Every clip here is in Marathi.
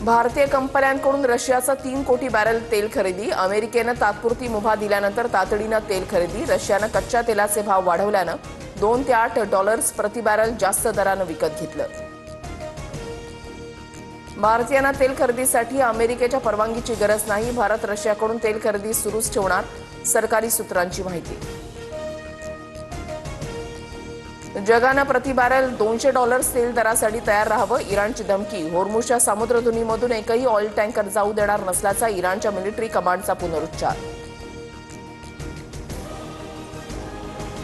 भारतीय कंपन्यांकडून रशियाचा 3 कोटी बॅरल तेल खरेदी. अमेरिकेनं तात्पुरती मुभा दिल्यानंतर तातडीनं तेल खरेदी. रशियानं कच्च्या तेलाचे भाव वाढवल्यानं $2 ते $8 प्रति बॅरल जास्त दरानं विकत घेतलं. भारतीयांना तेल खरेदीसाठी अमेरिकेच्या परवानगीची गरज नाही. भारत रशियाकडून तेल खरेदी सुरूच ठेवणार, सरकारी सूत्रांची माहिती. जगानं प्रति बॅरल $200 तेल दरासाठी तयार राहावं, इराणची धमकी. होर्मुझच्या सामुद्रधुनीमधून एकही ऑइल टँकर जाऊ देणार नसल्याचा इराणच्या मिलिटरी कमांडचा पुनरुच्चार.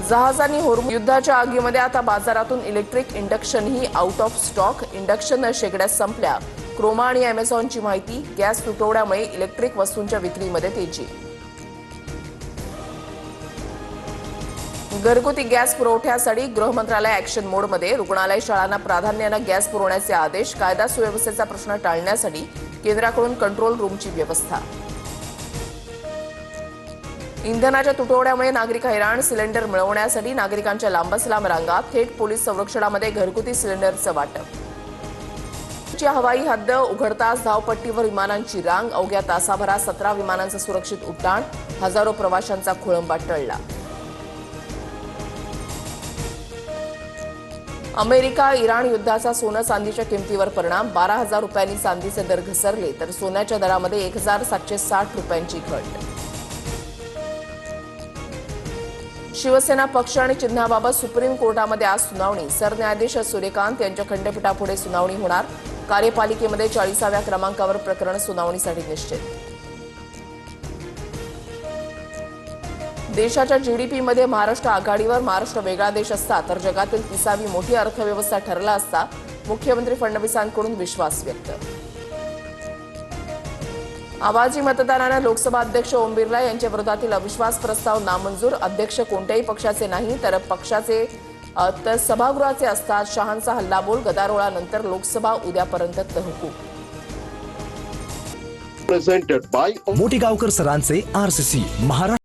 जहाजांनी होर्मुझ युद्धाच्या आगीमध्ये आता बाजारातून इलेक्ट्रिक इंडक्शनही आउट ऑफ स्टॉक. इंडक्शन शेगड्या संपल्या. क्रोमा आणि अमेझॉनची माहिती. गॅस तुटवड्यामुळे इलेक्ट्रिक वस्तूंच्या विक्रीमध्ये तेजी. घरगुती गॅस पुरवठ्यासाठी गृह मंत्रालय ॲक्शन मोडमध्ये. रुग्णालय, शाळांना प्राधान्यानं गॅस पुरवण्याचे आदेश. कायदा सुव्यवस्थेचा प्रश्न टाळण्यासाठी केंद्राकडून कंट्रोल रूमची व्यवस्था. इंधनाच्या तुटवड्यामुळे नागरिक हैराण. सिलेंडर मिळवण्यासाठी नागरिकांच्या लांबच लांब रांगा. थेट पोलीस संरक्षणामध्ये घरगुती सिलेंडरचं वाटप. हवाई हद्द उघडताच धावपट्टीवर विमानांची रांग. अवघ्या तासाभरात 17 विमानांचं सुरक्षित उड्डाण. हजारो प्रवाशांचा खोळंबा टळला. अमेरिका इराण युद्धाचा सोनं चांदीच्या किमतीवर परिणाम. 12,000 रुपयांनी चांदीचे दर घसरले तर सोन्याच्या दरामध्ये 1,760 रुपयांची घट. शिवसेना पक्ष आणि चिन्हाबाबत सुप्रीम कोर्टामध्ये आज सुनावणी. सरन्यायाधीश सूर्यकांत यांच्या खंडपीठापुढे सुनावणी होणार. कार्यपालिकेमध्ये 40व्या क्रमांकावर प्रकरण सुनावणीसाठी निश्चित. देशाच्या जीडीपीमध्ये महाराष्ट्र आघाडीवर. महाराष्ट्र वेगळा देश असता तर जगातील 30वी मोठी अर्थव्यवस्था ठरला असता. मुख्यमंत्री फडणवीसांकडून विश्वास व्यक्त. आवाजी मतदानानं लोकसभा अध्यक्ष ओम बिर्ला यांच्या विरोधातील अविश्वास प्रस्ताव नामंजूर. अध्यक्ष कोणत्याही पक्षाचे नाही तर तर सभागृहाचे असतात. शहांचा हल्लाबोल. गदारोळानंतर लोकसभा उद्यापर्यंत तहकूब. मोठी गावकर सरांचे आरसीसी महाराष्ट्र.